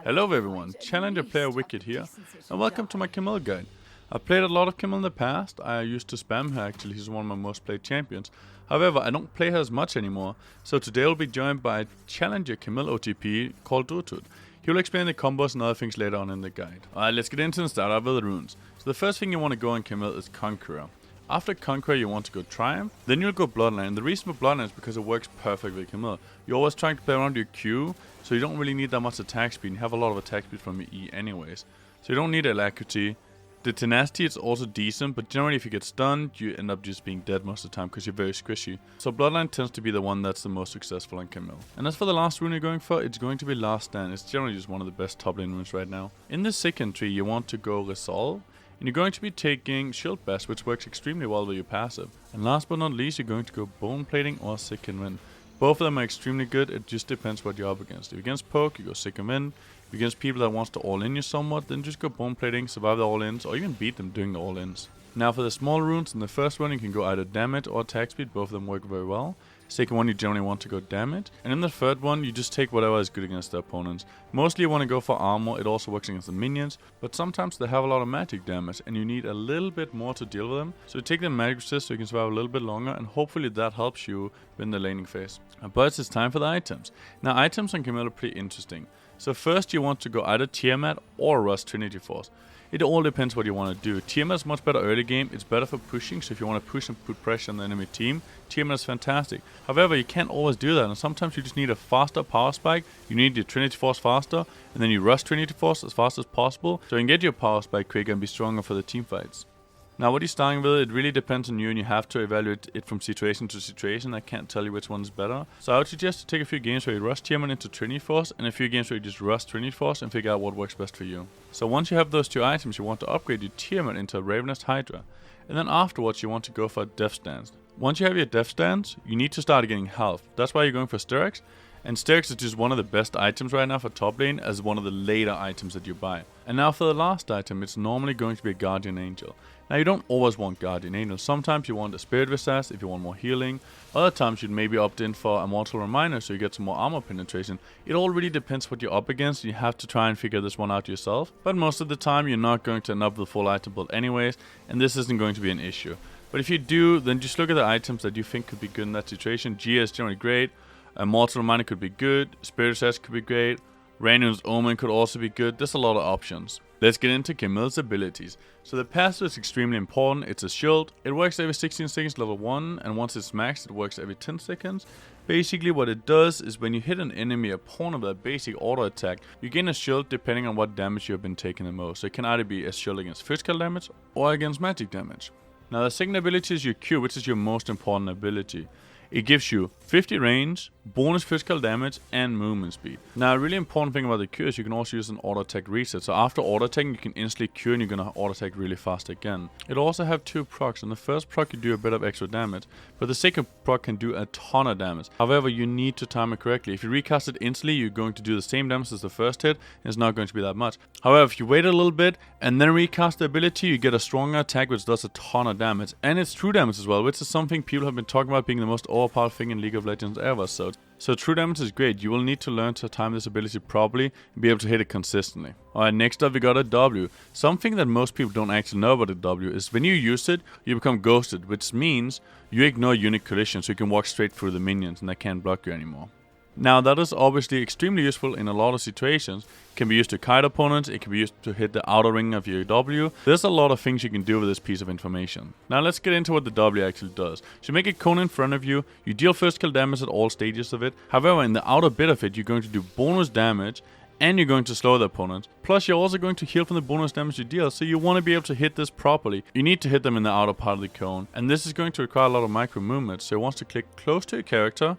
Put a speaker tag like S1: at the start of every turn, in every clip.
S1: Hello everyone, Challenger player wickd here, and welcome to my Camille guide. I've played a lot of Camille in the past. I used to spam her actually, he's one of my most played champions. However, I don't play her as much anymore, so today I'll be joined by a Challenger Camille OTP called Drututt. He will explain the combos and other things later on in the guide. Alright, let's get into and start out with the runes. So the first thing you want to go on Camille is Conqueror. After Conqueror you want to go Triumph, then you'll go Bloodline. And the reason for Bloodline is because it works perfectly with Camille. You're always trying to play around your Q, so you don't really need that much attack speed. You have a lot of attack speed from your E anyways. So you don't need Alacrity. The Tenacity is also decent, but generally if you get stunned, you end up just being dead most of the time because you're very squishy. So Bloodline tends to be the one that's the most successful on Camille. And as for the last rune you're going for, it's going to be Last Stand. It's generally just one of the best top lane runes right now. In the second tree you want to go Resolve. And you're going to be taking Shield Bash, which works extremely well with your passive. And last but not least, you're going to go Bone Plating or Second Wind. Both of them are extremely good, it just depends what you're up against. If you're against Poke, you go Second Wind. If you're against people that wants to all-in you somewhat, then just go Bone Plating, survive the all-ins, or even beat them during the all-ins. Now for the small runes, in the first one you can go either Damage or Attack Speed, both of them work very well. Second one you generally want to go Damage, and in the third one you just take whatever is good against the opponents. Mostly you want to go for armor, it also works against the minions, but sometimes they have a lot of magic damage and you need a little bit more to deal with them. So you take the magic resist so you can survive a little bit longer, and hopefully that helps you win the laning phase. But it's time for the items. Now items on Camille are pretty interesting. So first you want to go either Tiamat or Rust Trinity Force. It all depends what you want to do. Tiamat is much better early game, it's better for pushing, so if you want to push and put pressure on the enemy team, Tiamat is fantastic. However, you can't always do that, and sometimes you just need a faster power spike, you need your Trinity Force faster, and then you rush Trinity Force as fast as possible, so you can get your power spike quicker and be stronger for the team fights. Now what you're starting with, it really depends on you and you have to evaluate it from situation to situation. I can't tell you which one is better. So I would suggest to take a few games where you rush Tiamat into Trinity Force and a few games where you just rush Trinity Force and figure out what works best for you. So once you have those two items, you want to upgrade your Tiamat into a Ravenous Hydra. And then afterwards you want to go for a Death Stance. Once you have your Death Stance, you need to start getting health. That's why you're going for Styrax. And Styrax is just one of the best items right now for top lane as one of the later items that you buy. And now for the last item, it's normally going to be a Guardian Angel. Now you don't always want Guardian Angel, sometimes you want a Spirit Visage if you want more healing, other times you'd maybe opt in for a Mortal Reminder so you get some more armor penetration. It all really depends what you're up against, you have to try and figure this one out yourself, but most of the time you're not going to end up with a full item build anyways, and this isn't going to be an issue. But if you do, then just look at the items that you think could be good in that situation. Gia is generally great, a Mortal Reminder could be good, Spirit Visage could be great, Rainu's Omen could also be good, there's a lot of options. Let's get into Camille's abilities. So the passive is extremely important, it's a shield, it works every 16 seconds level 1, and once it's maxed it works every 10 seconds. Basically what it does is when you hit an enemy opponent with a basic auto attack, you gain a shield depending on what damage you have been taking the most. So it can either be a shield against physical damage or against magic damage. Now the second ability is your Q, which is your most important ability. It gives you 50 range, bonus physical damage, and movement speed. Now, a really important thing about the Q is you can also use an auto attack reset. So after auto attacking, you can instantly Q and you're gonna auto attack really fast again. It also have two procs. On the first proc, you do a bit of extra damage, but the second proc can do a ton of damage. However, you need to time it correctly. If you recast it instantly, you're going to do the same damage as the first hit, and it's not going to be that much. However, if you wait a little bit and then recast the ability, you get a stronger attack which does a ton of damage, and it's true damage as well, which is something people have been talking about being the most overpowered thing in League of Legends ever. So true damage is great. You will need to learn to time this ability properly and be able to hit it consistently. Alright, next up we got a W. Something that most people don't actually know about the W is when you use it, you become ghosted, which means you ignore unit collision so you can walk straight through the minions and they can't block you anymore. Now that is obviously extremely useful in a lot of situations. It can be used to kite opponents, it can be used to hit the outer ring of your W. There's a lot of things you can do with this piece of information. Now let's get into what the W actually does. So you make a cone in front of you, you deal physical damage at all stages of it. However, in the outer bit of it, you're going to do bonus damage and you're going to slow the opponent. Plus you're also going to heal from the bonus damage you deal, so you want to be able to hit this properly. You need to hit them in the outer part of the cone, and this is going to require a lot of micro movements, so you want to click close to your character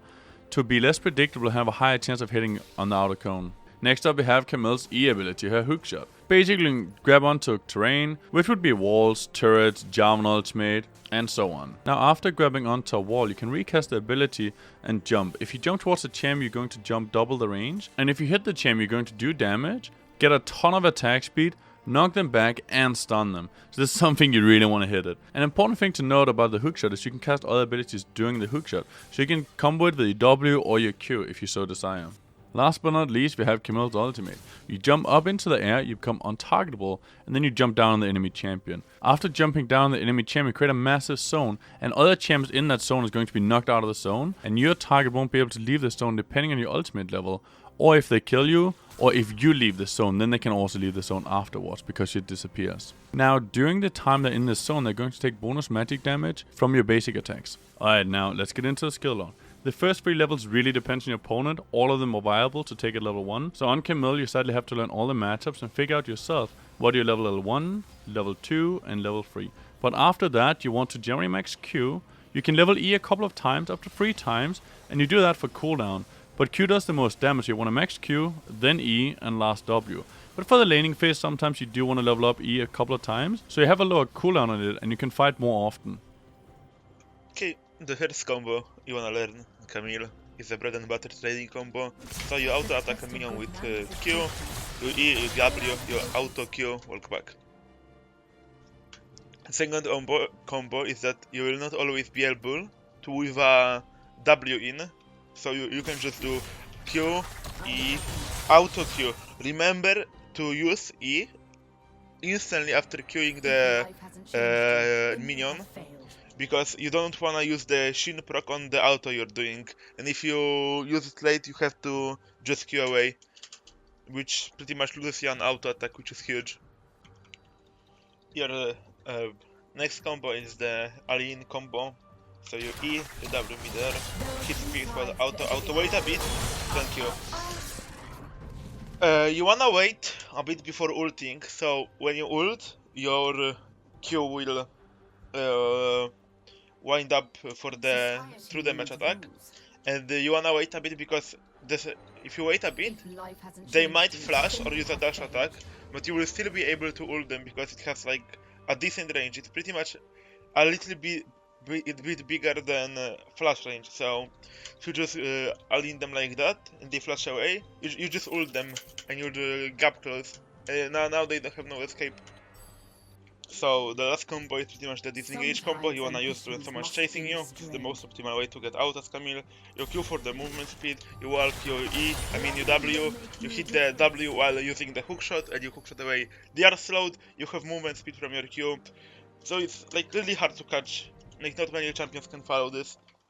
S1: to be less predictable and have a higher chance of hitting on the outer cone. Next up we have Camille's E ability, her hookshot. Basically you can grab onto terrain, which would be walls, turrets, Jarvan ultimate, and so on. Now after grabbing onto a wall, you can recast the ability and jump. If you jump towards the champ, you're going to jump double the range, and if you hit the champ, you're going to do damage, get a ton of attack speed, knock them back, and stun them. So this is something you really want to hit it. An important thing to note about the hookshot is you can cast other abilities during the hookshot. So you can combo it with your W or your Q if you so desire. Last but not least, we have Camille's ultimate. You jump up into the air, you become untargetable, and then you jump down on the enemy champion. After jumping down on the enemy champion, create a massive zone, and other champions in that zone is going to be knocked out of the zone, and your target won't be able to leave the zone depending on your ultimate level, or if they kill you, or if you leave the zone, then they can also leave the zone afterwards because it disappears. Now, during the time they're in this zone, they're going to take bonus magic damage from your basic attacks. Alright, now let's get into the skill log. The first 3 levels really depends on your opponent, all of them are viable to take at level 1. So on Camille you sadly have to learn all the matchups and figure out yourself what your level 1, level 2 and level 3. But after that you want to generally max Q, you can level E a couple of times, up to 3 times, and you do that for cooldown. But Q does the most damage, you want to max Q, then E and last W. But for the laning phase sometimes you do want to level up E a couple of times, so you have a lower cooldown on it and you can fight more often.
S2: Okay, the first combo you wanna learn, Camille, is a bread and butter trading combo. So you auto attack a minion with Q, you E, you W, you auto Q, walk back. Second combo is that you will not always be able to with a W in, so you can just do Q, E, auto Q. Remember to use E instantly after queuing the minion, because you don't wanna use the Shen proc on the auto you're doing, and if you use it late you have to just Q away, which pretty much loses you an auto attack, which is huge. Your next combo is the alien combo, so you E, you W me there, hit speed for the auto, wait a bit, then Q. You wanna wait a bit before ulting, so when you ult, your Q will wind up for the true damage attack, and you wanna wait a bit because if you wait a bit, they might flash or use a dash attack, but you will still be able to ult them because it has like a decent range. It's pretty much a little bit bigger than flash range, so if you just align them like that and they flash away, you just ult them and you gap close. Now they don't have no escape. So the last combo is pretty much the disengage combo you wanna use when someone's chasing you. It's the most optimal way to get out as Camille. You Q for the movement speed, you walk, you E, you W, you hit the W while using the hookshot and you hookshot away. They are slowed, you have movement speed from your Q, so it's like really hard to catch. Like not many champions can follow this.